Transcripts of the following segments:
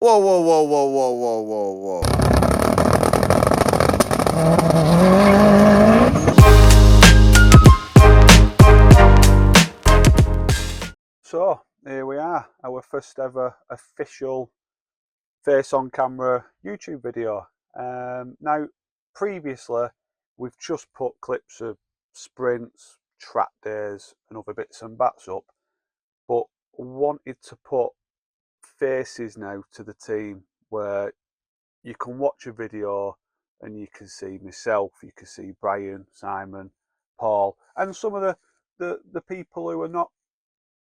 Whoa, whoa, whoa, whoa, whoa, whoa, whoa, whoa. So, here we are, our first ever official face on camera YouTube video. Now, previously, we've just put clips of sprints, track days, and other bits and bats up, but wanted to put faces now to the team where you can watch a video and you can see myself, you can see Brian, Simon, Paul, and some of the people who are not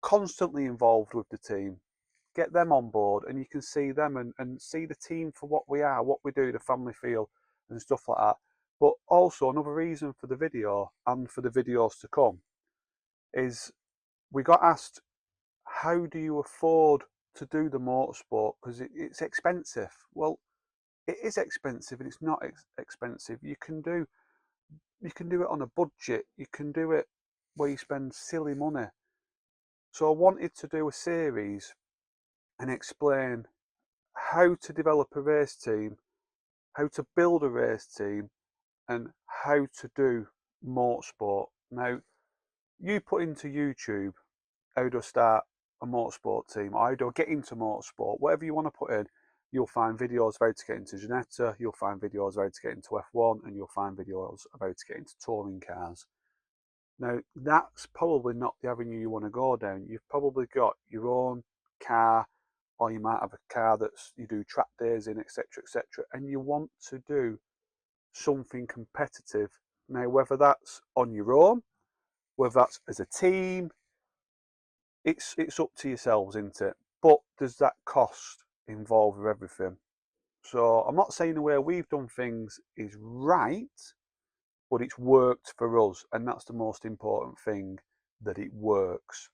constantly involved with the team. Get them on board and you can see them and see the team for what we are, what we do, the family feel and stuff like that. But also another reason for the video and for the videos to come is we got asked, how do you afford to do the motorsport? Because it's expensive. Well, it is expensive and it's not expensive. You can do it on a budget. You can do it where you spend silly money. So I wanted to do a series and explain how to develop a race team, how to build a race team, and how to do motorsport. Now, you put into YouTube, how do I start a motorsport team, or how do I get into motorsport, whatever you want to put in, you'll find videos of how to get into Ginetta, you'll find videos of how to get into F1, and you'll find videos of how to get into touring cars. Now, that's probably not the avenue you want to go down. You've probably got your own car, or you might have a car that's you do track days in, etc., etc., and you want to do something competitive. Now, whether that's on your own, whether that's as a team, it's up to yourselves, isn't it? But there's that cost involved with everything. So I'm not saying the way we've done things is right, but it's worked for us, and that's the most important thing, that it works.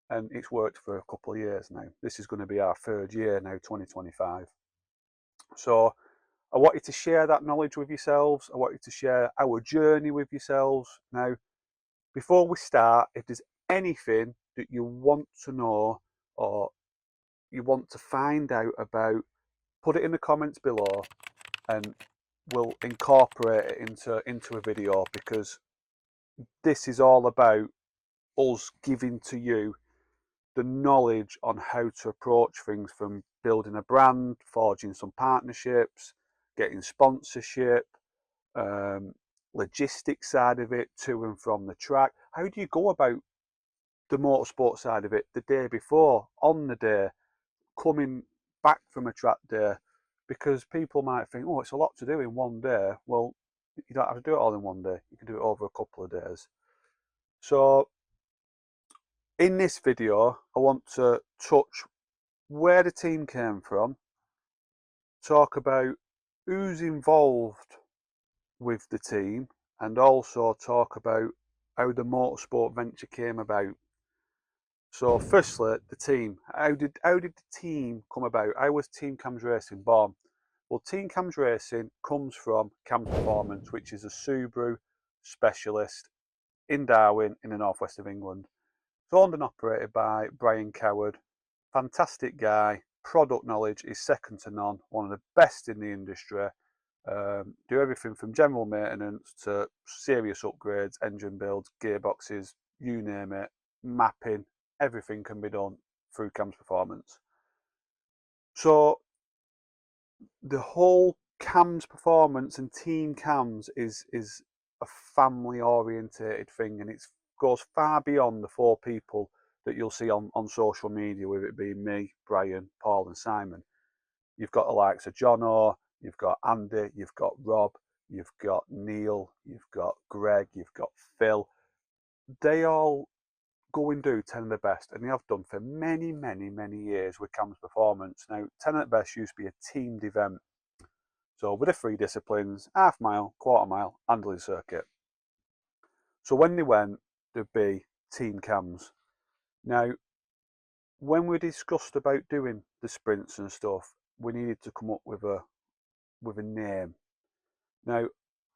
And it's worked for a couple of years now. This is going to be our third year now, 2025. So I want you to share that knowledge with yourselves. I want you to share our journey with yourselves. Now, before we start, if there's anything that you want to know or you want to find out about, put it in the comments below and we'll incorporate it into a video, because this is all about us giving to you the knowledge on how to approach things, from building a brand, forging some partnerships, getting sponsorship, logistics side of it, to and from the track. How do you go about the motorsport side of it the day before, on the day, coming back from a track day? Because people might think, oh, it's a lot to do in one day. Well, you don't have to do it all in one day. You can do it over a couple of days. So in this video, I want to touch where the team came from, talk about who's involved with the team, and also talk about how the motorsport venture came about. So firstly, the team. How did the team come about? How was Team Cams Racing born? Well, Team Cams Racing comes from Cams Performance, which is a Subaru specialist in Darwin in the northwest of England. It's owned and operated by Brian Coward. Fantastic guy. Product knowledge is second to none. One of the best in the industry. Do everything from general maintenance to serious upgrades, engine builds, gearboxes, you name it, mapping. Everything can be done through Cams Performance. So the whole Cams Performance and Team Cams is a family orientated thing, and it goes far beyond the four people that you'll see on social media, with it being me, Brian, Paul and Simon. You've got the likes of Jono, you've got Andy, you've got Rob, you've got Neil, you've got Greg, you've got Phil. They all go and do 10 of the best, and they have done for many, many, many years with Cams Performance. Now, 10 of the best used to be a teamed event. So with the three disciplines, half mile, quarter mile, handling circuit. So when they went, there'd be Team Cams. Now, when we discussed about doing the sprints and stuff, we needed to come up with a name. Now,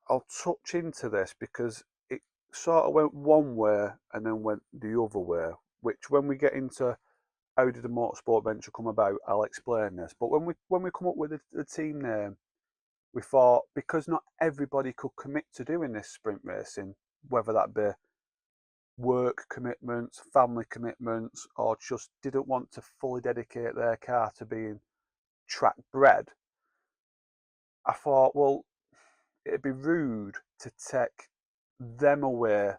I'll touch into this because it sort of went one way and then went the other way, which when we get into how did the motorsport venture come about? I'll explain this. But when we come up with the team name, we thought, because not everybody could commit to doing this sprint racing, whether that be work commitments, family commitments, or just didn't want to fully dedicate their car to being track bred, I thought, well, it'd be rude to take them away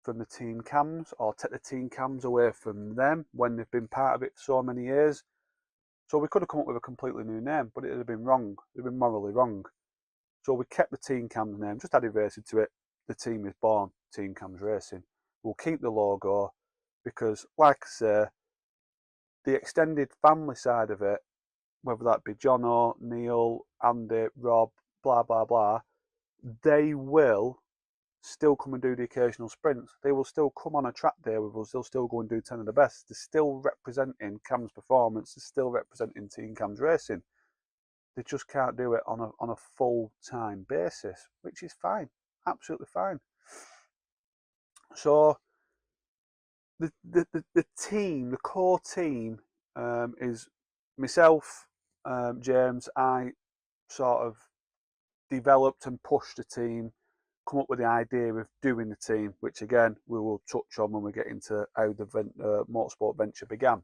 from the team cams, or take the team cams away from them when they've been part of it for so many years. So we could have come up with a completely new name, but it would have been wrong. It would have been morally wrong. So we kept the Team Cams name, just added racing to it. The team is born, Team Cams Racing. We'll keep the logo because, like I say, the extended family side of it, whether that be Jono, Neil, Andy, Rob, blah, blah, blah, they will still come and do the occasional sprints. They will still come on a track day with us. They'll still go and do 10 of the best. They're still representing Cam's Performance. They're still representing Team Cam's Racing. They just can't do it on a full-time basis, which is fine, absolutely fine. So the team, the core team, is myself, James. I sort of developed and pushed the team, come up with the idea of doing the team, which again we will touch on when we get into how the motorsport venture began.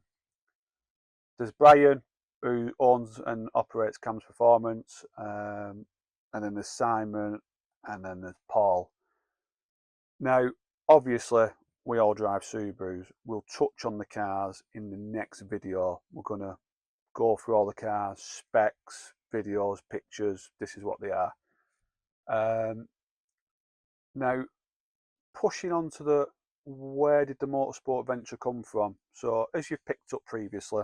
There's Brian, who owns and operates Cam's Performance, and then there's Simon, and then there's Paul. Now, obviously, we all drive Subarus. We'll touch on the cars in the next video. We're going to go through all the cars, specs, videos, pictures. This is what they are. Now, pushing on to the where did the motorsport venture come from? So, as you've picked up previously,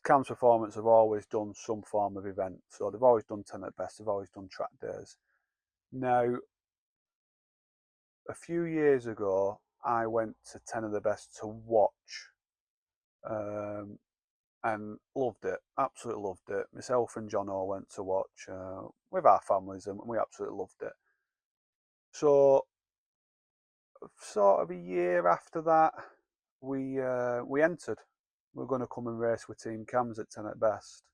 Cam's Performance have always done some form of event. So they've always done 10 at best, they've always done track days. Now, a few years ago, I went to 10 of the best to watch, and loved it, absolutely loved it. Myself and John all went to watch with our families, and we absolutely loved it. So, sort of a year after that, we entered. We were going to come and race with Team Cams at 10 at best.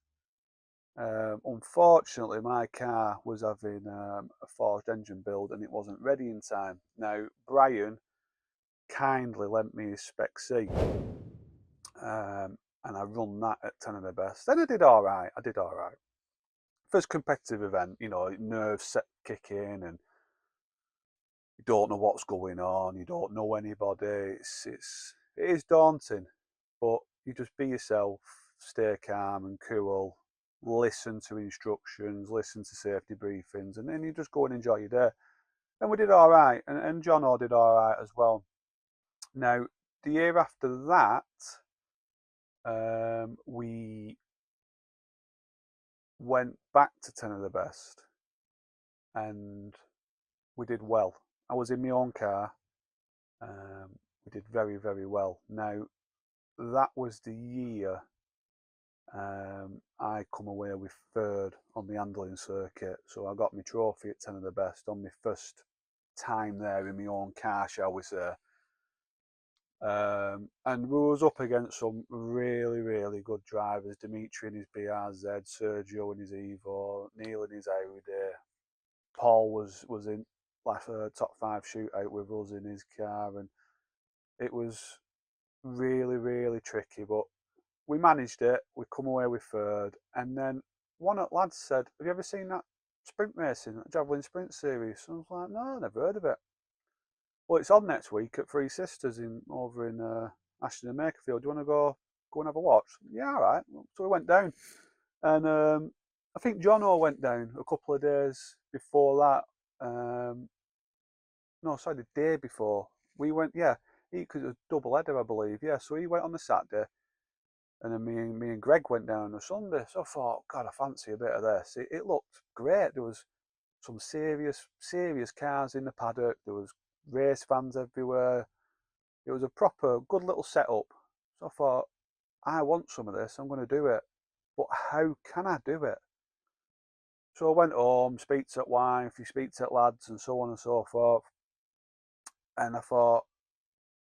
Unfortunately, my car was having a forged engine build and it wasn't ready in time. Now, Brian kindly lent me his Spec C, and I run that at 10 of the best. Then I did all right. First competitive event, you know, nerves set kick in, and you don't know what's going on. You don't know anybody. It is daunting, but you just be yourself, stay calm and cool. Listen to instructions, listen to safety briefings, and then you just go and enjoy your day. And we did all right, and John did all right as well. Now, the year after that, we went back to 10 of the best, and we did well. I was in my own car. We did very, very well. Now, that was the year I come away with third on the handling circuit. So I got my trophy at 10 of the best on my first time there in my own car, shall we say. And we was up against some really, really good drivers. Dimitri in his BRZ, Sergio in his Evo, Neil in his Audi. Paul was in like a top 5 shootout with us in his car, and it was really, really tricky, but we managed it. We come away with third, and then one of the lads said, "Have you ever seen that sprint racing, that Javelin Sprint Series?" And I was like, "No, never heard of it." Well, it's on next week at Three Sisters over in Ashton and Makerfield. Do you want to go and have a watch? Yeah, all right. So we went down, and I think John went down a couple of days before that. No, sorry, the day before we went. Yeah, because it was double header, I believe. Yeah, so he went on the Saturday, and then me and Greg went down on the Sunday. So I thought, God, I fancy a bit of this. It looked great. There was some serious cars in the paddock. There was race fans everywhere. It was a proper good little setup. So I thought, I want some of this. I'm going to do it. But how can I do it? So I went home, speak to wife, you speak to lads, and so on and so forth. And I thought,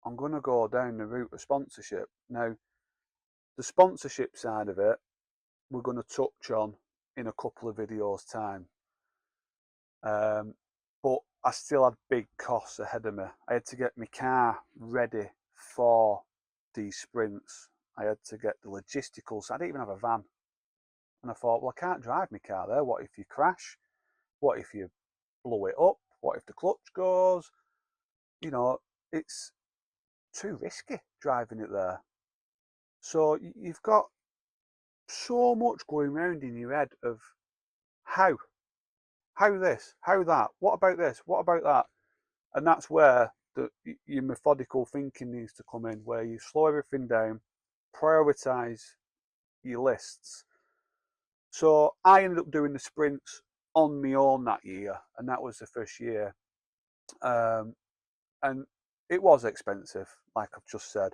I'm going to go down the route of sponsorship. Now, the sponsorship side of it, we're going to touch on in a couple of videos' time. But I still had big costs ahead of me. I had to get my car ready for these sprints. I had to get the logisticals. I didn't even have a van. And I thought, well, I can't drive my car there. What if you crash? What if you blow it up? What if the clutch goes? You know, it's too risky driving it there. So you've got so much going around in your head of how this, how that, what about this, what about that? And that's where your methodical thinking needs to come in, where you slow everything down, prioritize your lists. So I ended up doing the sprints on my own that year, and that was the first year. And it was expensive, like I've just said,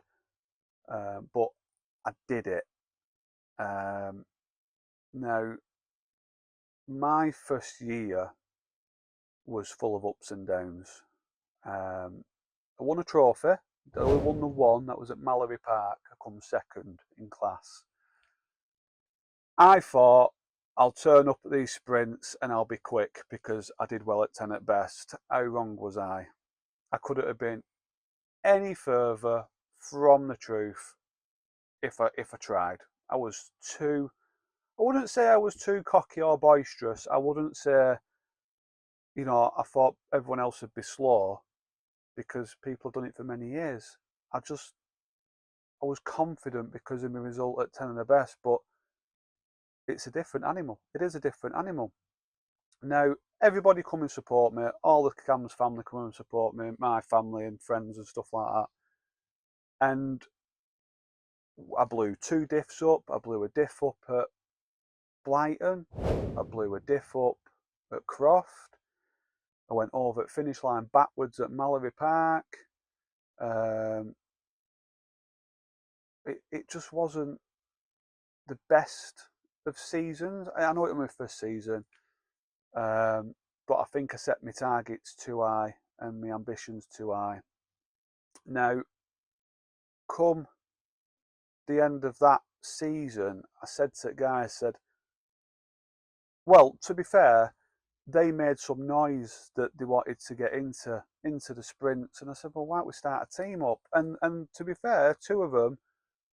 but I did it. Now, my first year was full of ups and downs. I won a trophy. I only won the one, that was at Mallory Park. I come second in class. I thought I'll turn up at these sprints and I'll be quick because I did well at 10 at best. How wrong was I? I couldn't have been any further from the truth if I tried. I wouldn't say I was too cocky or boisterous. I wouldn't say, I thought everyone else would be slow because people have done it for many years. I was confident because of my result at 10 and the best, but it's a different animal. It is a different animal. Now, everybody come and support me. All the Cam's family come and support me, my family and friends and stuff like that. And I blew 2 diffs up. I blew a diff up at Blyton. I blew a diff up at Croft. I went over at finish line backwards at Mallory Park. It just wasn't the best of seasons. I know it was my first season, but I think I set my targets too high and my ambitions too high. Now, come the end of that season, I said to the guy, I said, well, to be fair, they made some noise that they wanted to get into the sprints, and I said, well, why don't we start a team up? And to be fair, 2 of them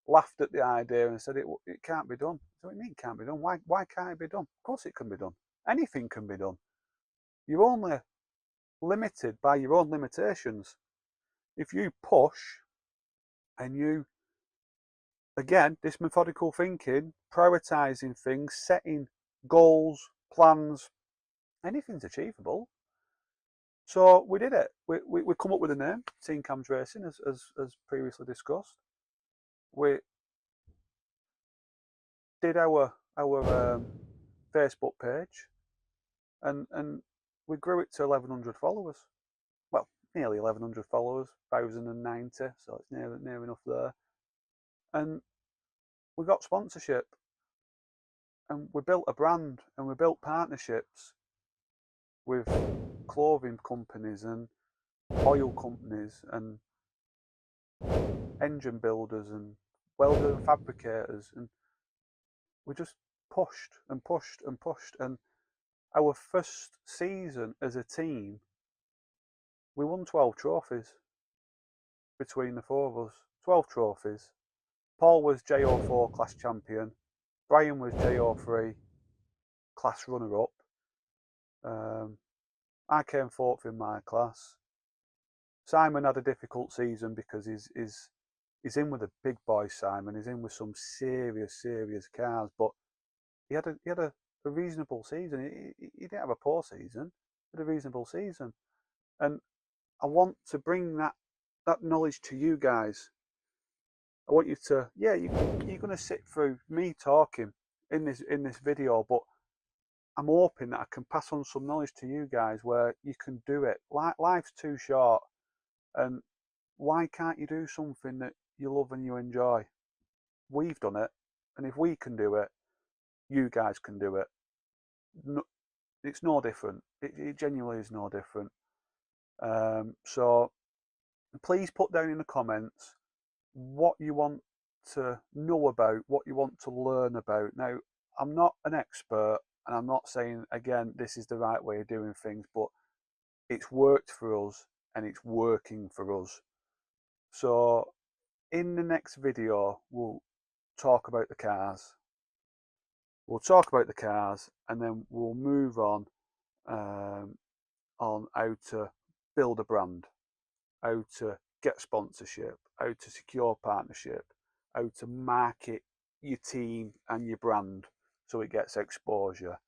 laughed at the idea and said, it can't be done. So what do you mean it can't be done? Why can't it be done? Of course it can be done. Anything can be done. You're only limited by your own limitations. If you push and you, again, this methodical thinking, prioritizing things, setting goals, plans, anything's achievable. So we did it. We come up with a name, Team Cams Racing, as previously discussed. We did our Facebook page, and we grew it to 1,100 followers. Well, nearly 1,100 followers, 1,090, so it's near enough there. And we got sponsorship, and we built a brand, and we built partnerships with clothing companies and oil companies and engine builders and welder and fabricators, and we just pushed and pushed and pushed. And our first season as a team, we won 12 trophies between the 4 of us. 12 trophies. Paul was JO4 class champion. Brian was JO3 class runner-up. I came 4th in my class. Simon had a difficult season because he's in with the big boys, Simon. He's in with some serious cars, but he had a reasonable season. He didn't have a poor season, but a reasonable season. And I want to bring that knowledge to you guys. I want you to, you're going to sit through me talking in this video, but I'm hoping that I can pass on some knowledge to you guys where you can do it. Life's too short, and why can't you do something that you love and you enjoy? We've done it, and if we can do it, you guys can do it. No, it's no different. It genuinely is no different. So please put down in the comments what you want to know about, what you want to learn about. Now, I'm not an expert, and I'm not saying, again, this is the right way of doing things, but it's worked for us and it's working for us. So in the next video, we'll talk about the cars. We'll talk about the cars, and then we'll move um, on how to build a brand, how to get sponsorship, how to secure partnership, how to market your team and your brand so it gets exposure.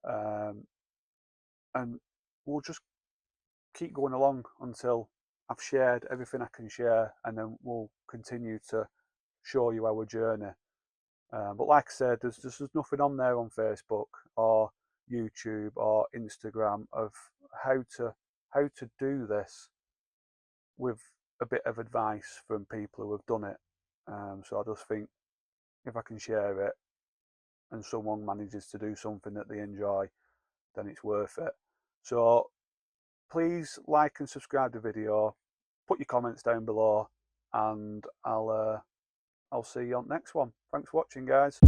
And we'll just keep going along until I've shared everything I can share, and then we'll continue to show you our journey. But like I said, there's nothing on there on Facebook or YouTube or Instagram of how to do this with a bit of advice from people who have done it. So I just think if I can share it and someone manages to do something that they enjoy, then it's worth it. So please like and subscribe to the video, put your comments down below, and I'll see you on the next one. Thanks for watching, guys.